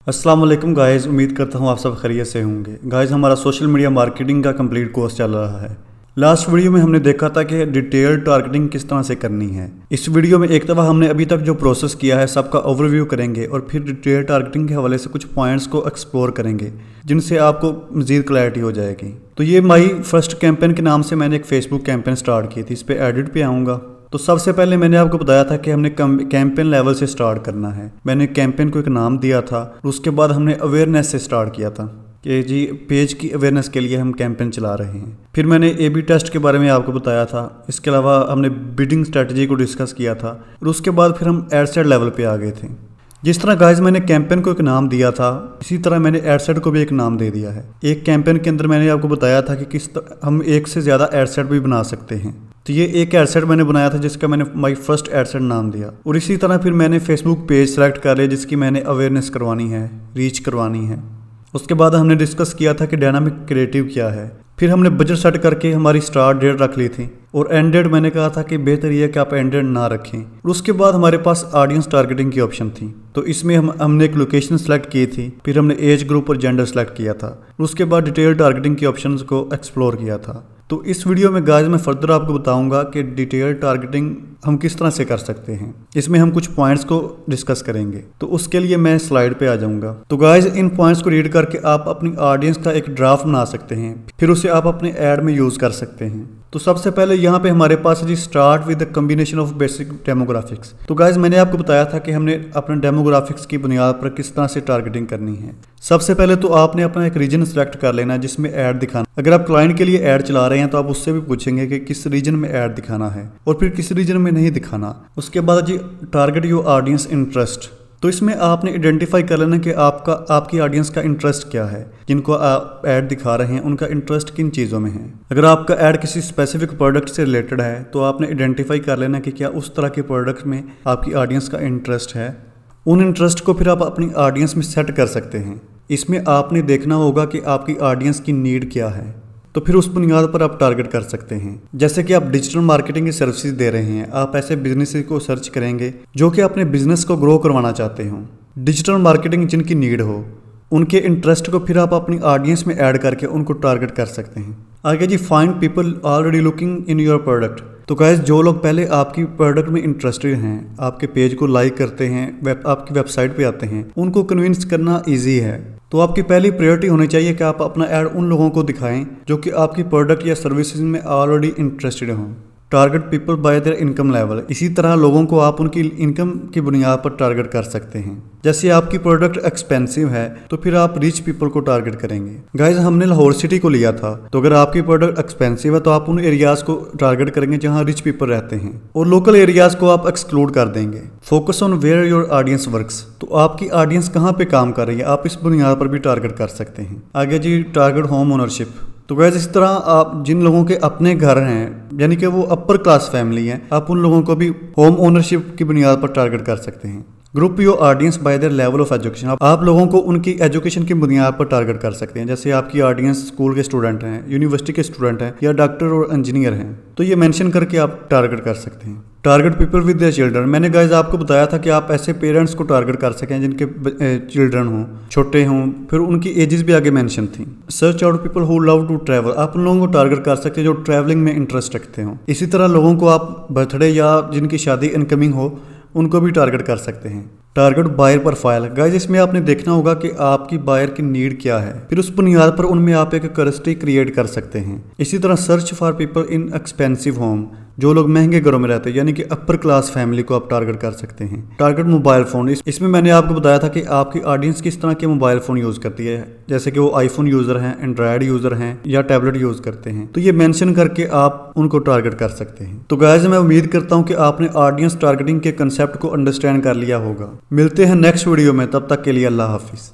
अस्सलाम वालेकुम गाइस, उम्मीद करता हूँ आप सब खैरियत से होंगे। गाइस, हमारा सोशल मीडिया मार्केटिंग का कंप्लीट कोर्स चल रहा है। लास्ट वीडियो में हमने देखा था कि डिटेल टारगेटिंग किस तरह से करनी है। इस वीडियो में एक दफ़ा हमने अभी तक जो प्रोसेस किया है सबका ओवरव्यू करेंगे और फिर डिटेल टारगेटिंग के हवाले से कुछ पॉइंट्स को एक्सप्लोर करेंगे जिनसे आपको मज़ीद क्लैरिटी हो जाएगी। तो ये माई फर्स्ट कैंपेन के नाम से मैंने एक फेसबुक कैंपेन स्टार्ट की थी। इस पर एडिट पे आऊँगा। तो सबसे पहले मैंने आपको बताया था कि हमने कैंपेन लेवल से स्टार्ट करना है। मैंने कैंपेन को एक नाम दिया था और उसके बाद हमने अवेयरनेस से स्टार्ट किया था कि जी पेज की अवेयरनेस के लिए हम कैंपेन चला रहे हैं। फिर मैंने A/B टेस्ट के बारे में आपको बताया था। इसके अलावा हमने बिडिंग स्ट्रेटजी को डिस्कस किया था और उसके बाद फिर हम एड सेट लेवल पे आ गए थे। जिस तरह गाइस मैंने कैंपेन को एक नाम दिया था, इसी तरह मैंने एड सेट को भी एक नाम दे दिया है। एक कैंपेन के अंदर मैंने आपको बताया था कि हम एक से ज़्यादा एड सेट भी बना सकते हैं। तो ये एक एड सेट मैंने बनाया था जिसका मैंने माई फर्स्ट एड सेट नाम दिया। और इसी तरह फिर मैंने फेसबुक पेज सेलेक्ट कर लिया जिसकी मैंने अवेयरनेस करवानी है, रीच करवानी है। उसके बाद हमने डिस्कस किया था कि डायनामिक क्रिएटिव क्या है। फिर हमने बजट सेट करके हमारी स्टार्ट डेट रख ली थी और एंड डेट मैंने कहा था कि बेहतर यह कि आप एंड डेट ना रखें। और उसके बाद हमारे पास ऑडियंस टारगेटिंग की ऑप्शन थी। तो इसमें हमने एक लोकेशन सेलेक्ट की थी, फिर हमने एज ग्रुप और जेंडर सेलेक्ट किया था। उसके बाद डिटेल टारगेटिंग की ऑप्शंस को एक्सप्लोर किया था। तो इस वीडियो में गाइस मैं फर्दर आपको बताऊंगा कि डिटेल टारगेटिंग हम किस तरह से कर सकते हैं। इसमें हम कुछ पॉइंट्स को डिस्कस करेंगे। तो उसके लिए मैं स्लाइड पे आ जाऊंगा। तो गाइस इन पॉइंट्स को रीड करके आप अपनी ऑडियंस का एक ड्राफ्ट बना सकते हैं, फिर उसे आप अपने ऐड में यूज़ कर सकते हैं। तो सबसे पहले यहाँ पे हमारे पास है जी start with the combination of basic demographics. तो गाइस मैंने आपको बताया था कि हमने अपने डेमोग्राफिक्स की बुनियाद पर किस तरह से टारगेटिंग करनी है। सबसे पहले तो आपने अपना एक रीजन सेलेक्ट कर लेना जिसमें ऐड दिखाना। अगर आप क्लाइंट के लिए ऐड चला रहे हैं तो आप उससे भी पूछेंगे कि किस रीजन में ऐड दिखाना है और फिर किस रीजन में नहीं दिखाना। उसके बाद जी टारगेट योर ऑडियंस इंटरेस्ट। तो इसमें आपने आइडेंटिफाई कर लेना कि आपकी ऑडियंस का इंटरेस्ट क्या है। जिनको आप ऐड दिखा रहे हैं उनका इंटरेस्ट किन चीज़ों में है। अगर आपका ऐड किसी स्पेसिफिक प्रोडक्ट से रिलेटेड है तो आपने आइडेंटिफाई कर लेना कि क्या उस तरह के प्रोडक्ट में आपकी ऑडियंस का इंटरेस्ट है। उन इंटरेस्ट को फिर आप अपनी ऑडियंस में सेट कर सकते हैं। इसमें आपने देखना होगा कि आपकी ऑडियंस की नीड क्या है, तो फिर उस बुनियाद पर आप टारगेट कर सकते हैं। जैसे कि आप डिजिटल मार्केटिंग की सर्विसेज दे रहे हैं, आप ऐसे बिजनेस को सर्च करेंगे जो कि अपने बिजनेस को ग्रो करवाना चाहते हो। डिजिटल मार्केटिंग जिनकी नीड हो, उनके इंटरेस्ट को फिर आप अपनी ऑडियंस में ऐड करके उनको टारगेट कर सकते हैं। आगे जी find people already looking in your product. तो गाइस जो लोग पहले आपकी प्रोडक्ट में इंटरेस्टेड हैं, आपके पेज को लाइक करते हैं, आपकी वेबसाइट पे आते हैं, उनको कन्विंस करना इजी है। तो आपकी पहली प्रायोरिटी होनी चाहिए कि आप अपना ऐड उन लोगों को दिखाएं जो कि आपकी प्रोडक्ट या सर्विसेज में ऑलरेडी इंटरेस्टेड हों। Target people bye there income level. इसी तरह लोगों को आप उनकी इनकम की बुनियाद पर टारगेट कर सकते हैं। जैसे आपकी प्रोडक्ट एक्सपेंसिव है तो फिर आप रिच पीपल को टारगेट करेंगे। गाइस हमने लाहौर सिटी को लिया था, तो अगर आपकी प्रोडक्ट एक्सपेंसिव है तो आप उन एरियाज को टारगेट करेंगे जहां रिच पीपल रहते हैं और लोकल एरियाज को आप एक्सक्लूड कर देंगे। Focus on where your audience works. तो आपकी ऑडियंस कहाँ पे काम कर रही है, आप इस बुनियाद पर भी टारगेट कर सकते हैं। आगे जी टारगेट होम ओनरशिप। तो वैसे इस तरह आप जिन लोगों के अपने घर हैं, यानी कि वो अपर क्लास फैमिली हैं, आप उन लोगों को भी होम ओनरशिप की बुनियाद पर टारगेट कर सकते हैं। Group your audience bye their level of education. आप लोगों को उनकी एजुकेशन की बुनियाद पर टारगेट कर सकते हैं। जैसे आपकी ऑडियंस स्कूल के स्टूडेंट हैं, यूनिवर्सिटी के स्टूडेंट हैं या डॉक्टर और इंजीनियर हैं, तो ये मेंशन करके आप टारगेट कर सकते हैं। Target people with their children. मैंने गाइस आपको बताया था कि आप ऐसे पेरेंट्स को टारगेट कर सकें जिनके चिल्ड्रन हों, छोटे हों, फिर उनकी एजेस भी आगे मेंशन थी। Search out people who love to travel. आप उन लोगों को टारगेट कर सकते हैं जो ट्रैवलिंग में इंटरेस्ट रखते हों। इसी तरह लोगों को आप बर्थडे या जिनकी शादी इनकमिंग हो उनको भी टारगेट कर सकते हैं। Target buyer profile. गाइस इसमें आपने देखना होगा कि आपकी बायर की नीड क्या है, फिर उस बुनियाद पर उनमें आप एक क्लस्टर क्रिएट कर सकते हैं। इसी तरह search for people in expensive home. जो लोग महंगे घरों में रहते हैं यानी कि अपर क्लास फैमिली को आप टारगेट कर सकते हैं। Target mobile phone. इसमें मैंने आपको बताया था कि आपकी ऑडियंस किस तरह के मोबाइल फ़ोन यूज़ करती है, जैसे कि वो आईफोन यूज़र हैं, एंड्रॉयड यूज़र हैं या टैबलेट यूज़ करते हैं। तो ये मेंशन करके आप उनको टारगेट कर सकते हैं। तो गाइस मैं उम्मीद करता हूँ कि आपने ऑडियंस टारगेटिंग के कंसेप्ट को अंडरस्टैंड कर लिया होगा। मिलते हैं नेक्स्ट वीडियो में, तब तक के लिए अल्लाह हाफिज़।